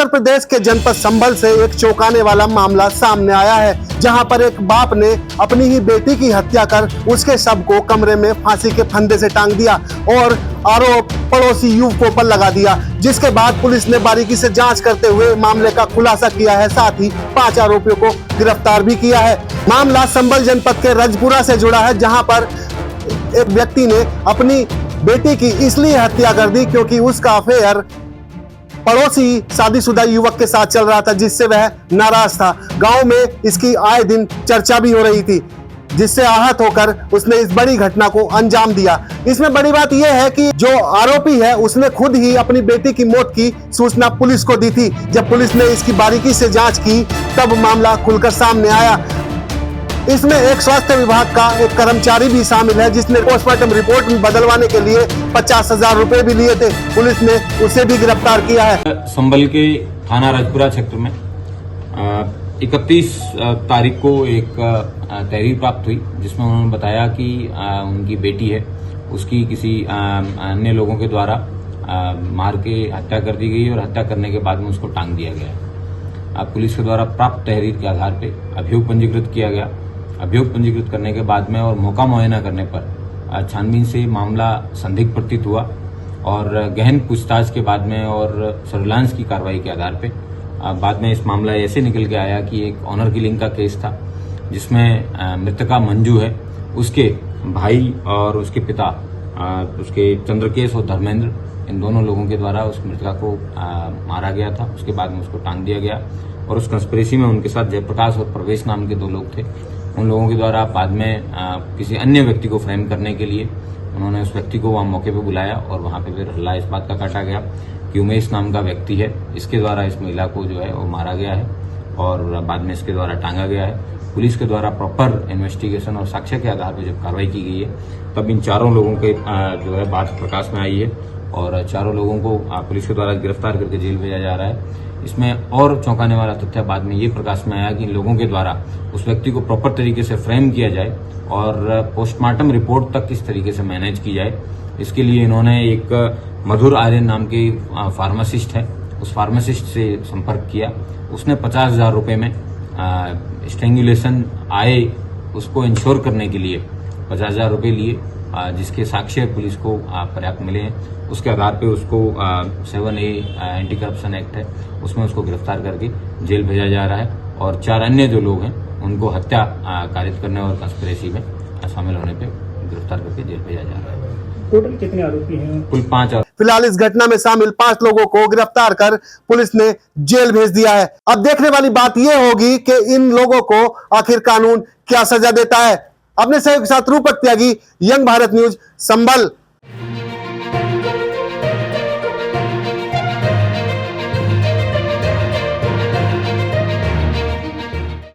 उत्तर प्रदेश के जनपद संभल से एक चौंकाने वाला मामला सामने आया है, जहां पर एक बाप ने अपनी ही बेटी की हत्या कर उसके शव को कमरे में फांसी के फंदे से टांग दिया और आरोप पड़ोसी युवकों पर लगा दिया, जिसके बाद पुलिस ने बारीकी से जांच करते हुए मामले का खुलासा किया है। साथ ही 5 आरोपियों को गिरफ्तार भी किया है। मामला संभल जनपद के रजपुरा से जुड़ा है, जहां पर एक व्यक्ति ने अपनी बेटी की इसलिए हत्या कर दी क्योंकि उसका अफेयर पड़ोसी शादीशुदा युवक के साथ चल रहा था, जिससे वह नाराज था। गांव में इसकी आए दिन चर्चा भी हो रही थी, जिससे आहत होकर उसने इस बड़ी घटना को अंजाम दिया। इसमें बड़ी बात यह है कि जो आरोपी है उसने खुद ही अपनी बेटी की मौत की सूचना पुलिस को दी थी। जब पुलिस ने इसकी बारीकी से जांच की तब मामला खुलकर सामने आया। इसमें एक स्वास्थ्य विभाग का एक कर्मचारी भी शामिल है, जिसने पोस्टमार्टम रिपोर्ट बदलवाने के लिए 50,000 रुपए भी लिए थे। पुलिस ने उसे भी गिरफ्तार किया है। संभल के थाना रजपुरा क्षेत्र में 31 तारीख को एक तहरीर प्राप्त हुई, जिसमें उन्होंने बताया कि उनकी बेटी है, उसकी किसी अन्य लोगों के द्वारा मार के हत्या कर दी गई और हत्या करने के बाद में उसको टांग दिया गया। पुलिस के द्वारा प्राप्त तहरीर के आधार पर अभियोग पंजीकृत किया गया। अभियोग पंजीकृत करने के बाद में और मौका मुआयना करने पर छानबीन से मामला संदिग्ध प्रतीत हुआ और गहन पूछताछ के बाद में और सर्विलांस की कार्रवाई के आधार पे बाद में इस मामला ऐसे निकल के आया कि एक ऑनर किलिंग का केस था, जिसमें मृतका मंजू है, उसके भाई और उसके पिता उसके चंद्रकेश और धर्मेंद्र, इन दोनों लोगों के द्वारा उस मृतका को मारा गया था। उसके बाद में उसको टांग दिया गया और उस कंस्पिरेसी में उनके साथ जयप्रकाश और प्रवेश नाम के 2 लोग थे। उन लोगों के द्वारा बाद में किसी अन्य व्यक्ति को फ्रेम करने के लिए उन्होंने उस व्यक्ति को वहां मौके पे बुलाया और वहां पे फिर हल्ला इस बात का काटा गया कि उमेश नाम का व्यक्ति है, इसके द्वारा इस महिला को जो है वो मारा गया है और बाद में इसके द्वारा टांगा गया है। पुलिस के द्वारा प्रॉपर इन्वेस्टिगेशन और साक्ष्य के आधार पर जब कार्रवाई की गई है तब इन 4 लोगों के जो है बात प्रकाश में आई है और 4 लोगों को पुलिस के द्वारा गिरफ्तार करके जेल भेजा जा रहा है। इसमें और चौंकाने वाला तथ्य बाद में ये प्रकाश में आया कि इन लोगों के द्वारा उस व्यक्ति को प्रॉपर तरीके से फ्रेम किया जाए और पोस्टमार्टम रिपोर्ट तक किस तरीके से मैनेज की जाए, इसके लिए इन्होंने एक मधुर आर्यन नाम के फार्मासिस्ट है, उस फार्मासिस्ट से संपर्क किया। उसने 50,000 रुपए में स्ट्रेंगुलेशन आए उसको इंश्योर करने के लिए 50,000 रुपए लिए, जिसके साक्ष्य पुलिस को पर्याप्त मिले हैं। उसके आधार पे उसको 7A एंटी करप्शन एक्ट है, उसमें उसको गिरफ्तार करके जेल भेजा जा रहा है और 4 अन्य जो लोग हैं उनको हत्या कारित करने और कंस्पिरेसी में शामिल होने पे गिरफ्तार करके जेल भेजा जा रहा है। टोटल कितने आरोपी हैं? कुल 5 आरोपी। फिलहाल इस घटना में शामिल 5 लोगों को गिरफ्तार कर पुलिस ने जेल भेज दिया है। अब देखने वाली बात यह होगी कि इन लोगों को आखिर कानून क्या सजा देता है। अपने सहयोग के साथ रूपक त्यागी, यंग भारत न्यूज, संभल।